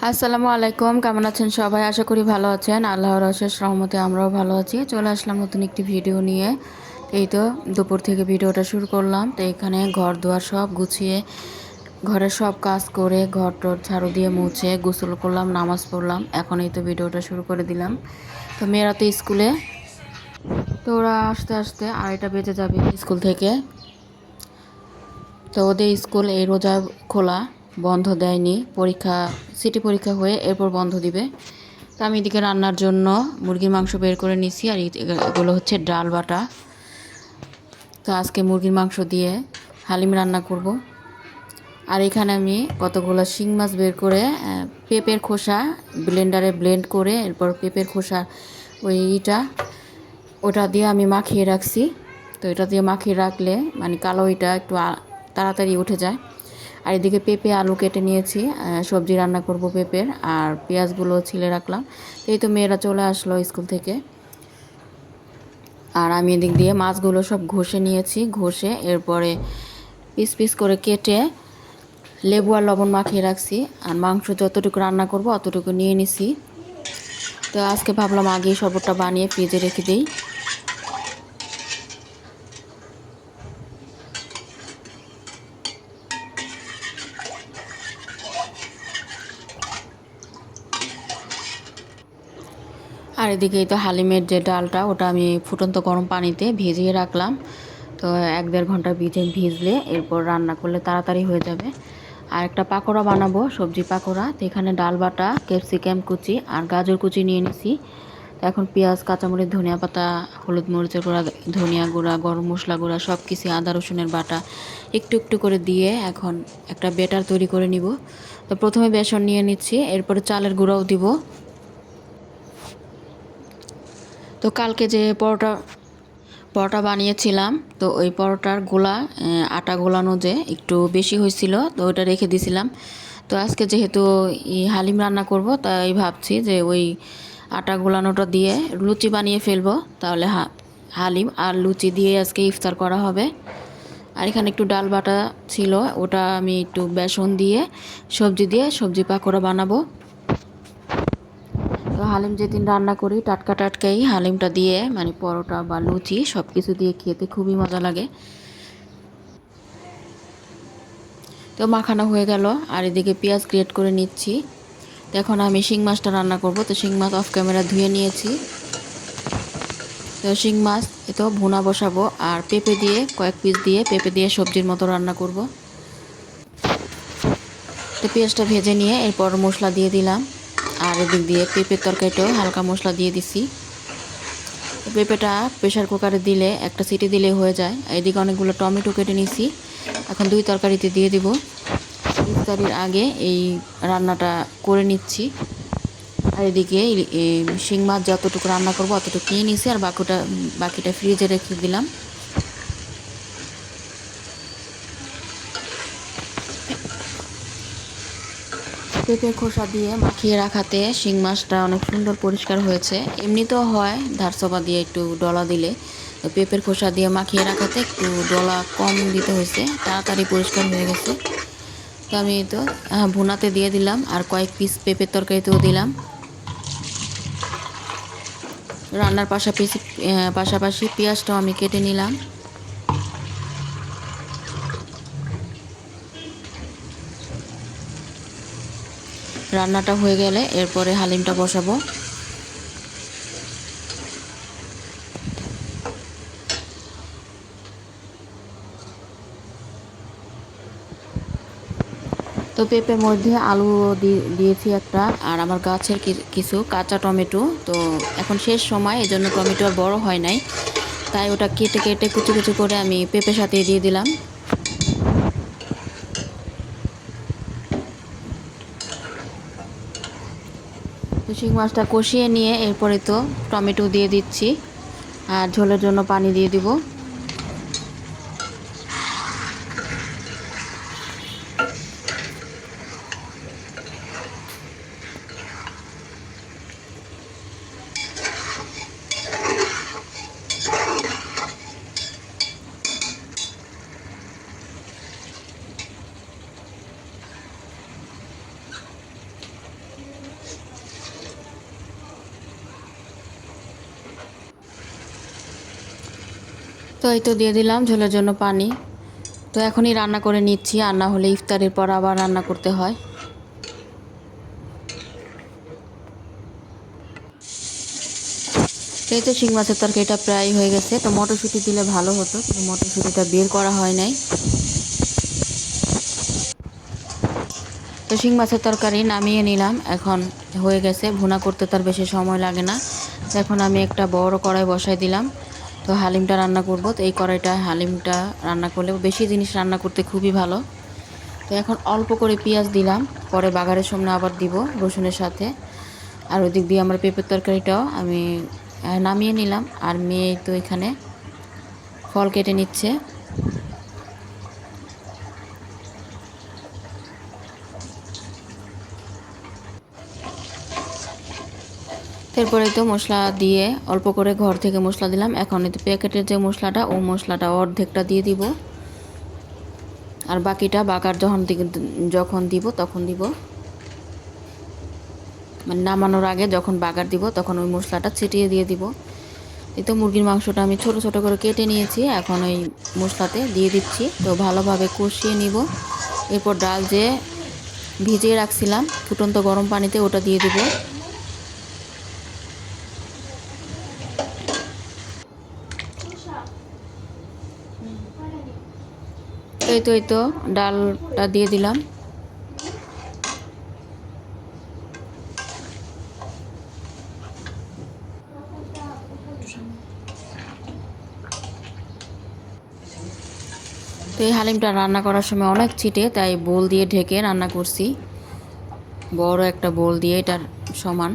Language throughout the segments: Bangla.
আসসালামু আলাইকুম, কেমন আছেন সবাই? আশা করি ভালো আছেন। আল্লাহর অশেষ রহমতে আমরাও ভালো আছি। চলে আসলাম নতুন একটি ভিডিও নিয়ে। এই তো দুপুর থেকে ভিডিওটা শুরু করলাম। তো এখানে ঘর দুয়ার সব গুছিয়ে ঘরের সব কাজ করে ঘর টর ঝাড়ু দিয়ে মুছে গোসল করলাম, নামাজ পড়লাম। এখন এই তো ভিডিওটা শুরু করে দিলাম। তো মেয়েরা তো স্কুলে, তো ওরা আস্তে আস্তে 2:30 বেজে যাবে স্কুল থেকে। তো ওদের স্কুল এই রোজা খোলা, বন্ধ দেয়নি। পরীক্ষা, সিটি পরীক্ষা হয়ে এরপর বন্ধ দিবে। তো আমি এদিকে রান্নার জন্য মুরগির মাংস বের করে নিছি, আর এগুলো হচ্ছে ডাল বাটা। তো আজকে মুরগির মাংস দিয়ে হালিম রান্না করব। আর এখানে আমি কতগুলো শিং মাছ বের করে পেঁপের খোসা ব্লেন্ডারে ব্লেন্ড করে এরপর পেঁপের খোসা ওটা দিয়ে আমি মাখিয়ে রাখছি। তো এটা দিয়ে মাখিয়ে রাখলে মানে কালো এটা একটু তাড়াতাড়ি উঠে যায়। আর এদিকে পেঁপে আলু কেটে নিয়েছি, সবজি রান্না করব পেঁপের, আর পেঁয়াজগুলো ছিলে রাখলাম। এই তো মেয়েরা চলে আসলো স্কুল থেকে। আর আমি এদিক দিয়ে মাছগুলো সব ঘষে নিয়েছি, ঘষে এরপরে পিস পিস করে কেটে লেবু আর লবণ মাখিয়ে রাখছি। আর মাংস যতটুকু রান্না করব অতটুকু নিয়ে নিছি। তো আজকে ভাবলাম আগেই শরবতটা বানিয়ে ফ্রিজে রেখে দিই। আর এদিকে এই তো হালিমের যে ডালটা ওটা আমি ফুটন্ত গরম পানিতে ভিজিয়ে রাখলাম। তো 1-1.5 ঘন্টা ভিজলে এরপর রান্না করলে তাড়াতাড়ি হয়ে যাবে। আর একটা পাকোড়া বানাবো, সবজি পাকোড়া। তো এখানে ডাল বাটা, ক্যাপসিকাম কুচি আর গাজর কুচি নিয়ে নিছি। তো এখন পেঁয়াজ, কাঁচামরিচ, ধনিয়া পাতা, হলুদ মরিচের গুঁড়া, ধনিয়া গুঁড়া, গরম মশলা গুঁড়া সব কিছু, আদা রসুনের বাটা একটু একটু করে দিয়ে এখন একটা ব্যাটার তৈরি করে নিব। তো প্রথমে বেসন নিয়ে নিচ্ছি, এরপরে চালের গুঁড়াও দিব। তো কালকে যে পরোটা বানিয়েছিলাম, তো ওই পরোটার গোলা, আটা গোলানো যে একটু বেশি হয়েছিল, তো ওটা রেখে দিয়েছিলাম। তো আজকে যেহেতু হালিম রান্না করব, তাই ভাবছি যে ওই আটা গোলানোটা দিয়ে লুচি বানিয়ে ফেলবো। তাহলে হালিম আর লুচি দিয়ে আজকে ইফতার করা হবে। আর এখানে একটু ডাল বাটা ছিল, ওটা আমি একটু বেসন দিয়ে সবজি দিয়ে সবজি পাকোড়া বানাবো। তো হালিম যেদিন রান্না করি টাটকা টাটকাই হালিমটা দিয়ে মানে পরোটা বা লুচি সব কিছু দিয়ে খেতে খুবই মজা লাগে। তো মাখানো হয়ে গেল, আর এদিকে পেঁয়াজ গ্রেট করে নিচ্ছি। তো এখন আমি শিং মাছটা রান্না করব। তো শিং মাছ অফ ক্যামেরা ধুয়ে নিয়েছি। তো শিং মাছ তো ভুনা বসাবো, আর পেঁপে দিয়ে কয়েক পিস দিয়ে পেঁপে দিয়ে সবজির মতো রান্না করব। তো পেঁয়াজটা ভেজে নিয়ে এরপর মশলা দিয়ে দিলাম। আর এদিক দিয়ে পেঁপের তরকারিটাও হালকা মশলা দিয়ে দিছি। পেঁপেটা প্রেশার কুকারে দিলে একটা সিটি দিলে হয়ে যায়। এদিকে অনেকগুলো টমেটো কেটে নিছি, এখন 2 তরকারিতে দিয়ে দিব। ইফতারির আগে এই রান্নাটা করে নিচ্ছি। আর এদিকে শিং মাছ যতটুকু রান্না করবো অতটুকু নিয়ে নিছি, আর বাকিটা ফ্রিজে রেখে দিলাম। পেঁপে খোসা দিয়ে মাখিয়ে রাখাতে শিং মাছটা অনেক সুন্দর পরিষ্কার হয়েছে। এমনিতেও হয় ধারসোবা দিয়ে একটু ডলা দিলে, তো পেঁপের খোসা দিয়ে মাখিয়ে রাখাতে একটু ডলা কম দিতে হয়েছে, তাড়াতাড়ি পরিষ্কার হয়ে গেছে। তো আমি তো ভুনাতে দিয়ে দিলাম, আর কয়েক পিস পেঁপের তরকারিতেও দিলাম। রান্নার পাশাপাশি পেঁয়াজটাও আমি কেটে নিলাম। রান্নাটা হয়ে গেলে এরপরে হালিমটা বসাবো। তো পেঁপের মধ্যে আলু দিয়েছি একটা, আর আমার গাছের কিছু কাঁচা টমেটো। তো এখন শেষ সময়, এজন্য টমেটো আর বড় হয় নাই, তাই ওটা কেটে কেটে কুচি কুচি করে আমি পেঁপের সাথে দিয়ে দিলাম। তো শিং মাছটা কষিয়ে নিয়ে এরপরে তো টমেটো দিয়ে দিচ্ছি, আর ঝোলের জন্য পানি দিয়ে দিব। তো এই তো দিয়ে দিলাম ঝোলের জন্য পানি। তো এখনই রান্না করে নিচ্ছি, আর না হলে ইফতারের পর আবার রান্না করতে হয়। এই তো শিং মাছের তরকারিটা প্রায় হয়ে গেছে। তো মটরশুঁটি দিলে ভালো হতো, কিন্তু মটরশুঁটিটা বের করা হয় নাই। তো শিং মাছের তরকারি নামিয়ে নিলাম, এখন হয়ে গেছে। ভুনা করতে তার বেশি সময় লাগে না। তো এখন আমি একটা বড় কড়াই বসাই দিলাম। তো হালিমটা রান্না করব। তো এই কড়াইটা হালিমটা রান্না করলে বেশি জিনিস রান্না করতে খুবই ভালো। তো এখন অল্প করে পেঁয়াজ দিলাম, পরে বাগারের সামনে আবার দিব রসুনের সাথে। আর ওদিক দিয়ে আমার পেঁপের তরকারিটাও আমি নামিয়ে নিলাম। আর মেয়ে তো এখানে ফল কেটে নিচ্ছে। এরপরে তো মশলা দিয়ে অল্প করে ঘর থেকে মশলা দিলাম। এখন এই তো প্যাকেটের যে মশলাটা, ও মশলাটা অর্ধেকটা দিয়ে দিব। আর বাকিটা বাগার যখন দিব তখন দিব, মানে নামানোর আগে যখন বাগার দিব তখন ওই মশলাটা ছিটিয়ে দিয়ে দিব। এই তো মুরগির মাংসটা আমি ছোট ছোট করে কেটে নিয়েছি, এখন ওই মশলাতে দিয়ে দিচ্ছি। তো ভালোভাবে কষিয়ে নিব। এরপর ডাল যে ভিজিয়ে রাখছিলাম ফুটন্ত গরম পানিতে, ওটা দিয়ে দিব। এই তো ডালটা দিয়ে দিলাম। তো এই হালিমটা রান্না করার সময় অনেক ছিটে, তাই বোল দিয়ে ঢেকে রান্না করছি, বড় একটা বোল দিয়ে, এটার সমান।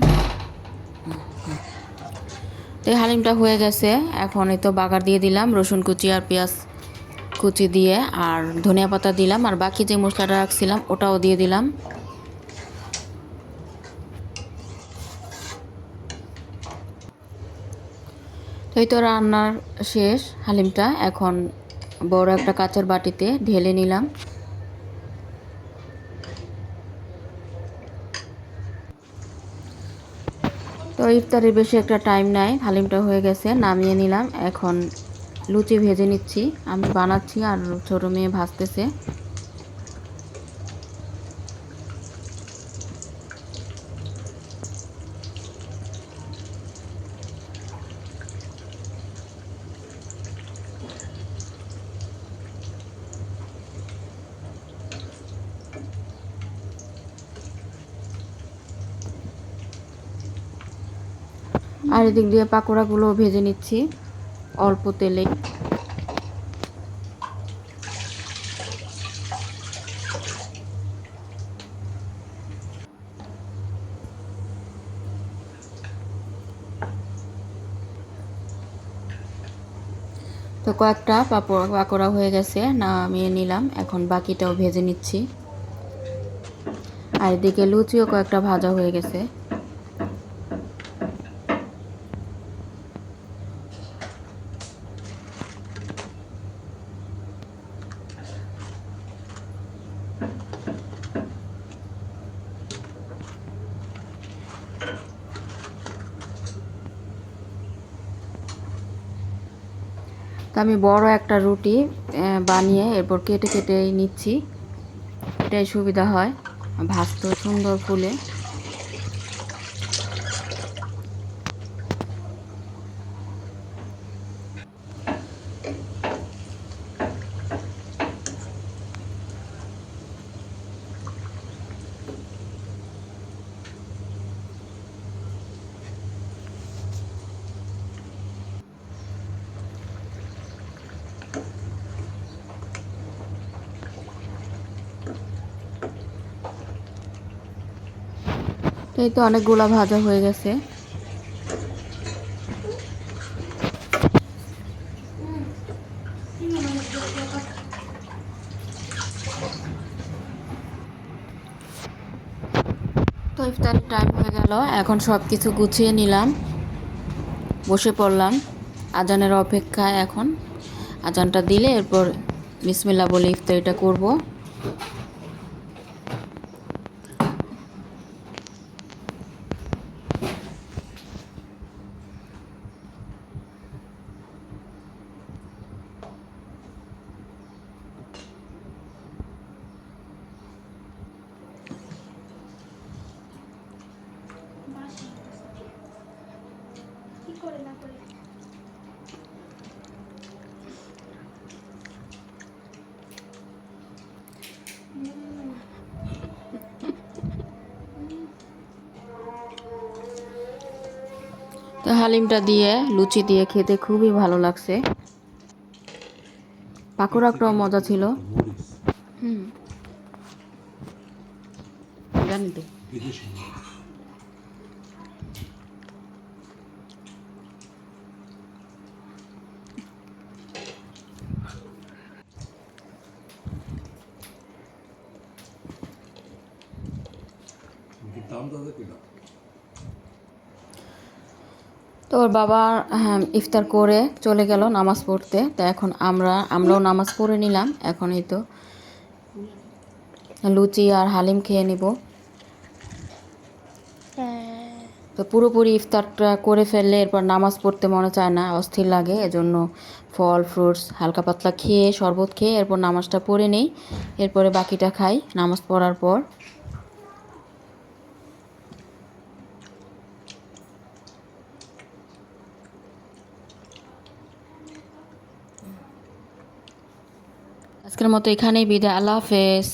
তো এই হালিমটা হয়ে গেছে। এখন এই তো বাগার দিয়ে দিলাম রসুন কুচি আর পেঁয়াজ কুচি দিয়ে, আর ধনিয়া পাতা দিলাম, আর বাকি যে মশলাটা রাখছিলাম ওটাও দিয়ে দিলাম। তো এই তো রান্নার শেষ হালিমটা। এখন বড় একটা কাঁচের বাটিতে ঢেলে নিলাম। তো ইফতারের বেশি একটা টাইম নাই, হালিমটা হয়ে গেছে, নামিয়ে নিলাম। এখন লুচি ভেজে নিচ্ছি, আমি বানাচ্ছি আর ছোটো মেয়ে ভাজতেছে। আর এদিক দিয়ে পাকোড়াগুলো ভেজে নিচ্ছি অল্প তেলে। তো কয়েকটা পাকোড়া হয়ে গেছে, নামিয়ে নিলাম। এখন বাকিটাও ভেজে নিচ্ছি। আর এদিকে লুচিও কয়েকটা ভাজা হয়ে গেছে। তো আমি বড় একটা রুটি বানিয়ে এরপর কেটে কেটে নিচ্ছি, এটাই সুবিধা হয়, ভাজতেও সুন্দর ফুলে। তো এই তো অনেকগুলা ভাজা হয়ে গেছে। তো ইফতারের টাইম হয়ে গেল, এখন সব কিছু গুছিয়ে নিলাম, বসে পড়লাম আজানের অপেক্ষায়। এখন আজানটা দিলে এরপর বিসমিল্লাহ বলে ইফতারিটা করব। তো হালিমটা দিয়ে লুচি দিয়ে খেতে খুবই ভালো লাগছে। পাকোড়াটাও মজা ছিল। হুম, জানি তো। তো ওর বাবা ইফতার করে চলে গেল নামাজ পড়তে। তো এখন আমরাও নামাজ পড়ে নিলাম। এখন এই তো লুচি আর হালিম খেয়ে নিব। তো পুরোপুরি ইফতারটা করে ফেললে এরপর নামাজ পড়তে মনে চায় না, অস্থির লাগে। এজন্য ফল ফ্রুটস হালকা পাতলা খেয়ে শরবত খেয়ে এরপর নামাজটা পড়ে নেই। এরপরে বাকিটা খাই নামাজ পড়ার পর। আজকের মতো এখানেই বিদায়। আল্লাহ হাফেজ।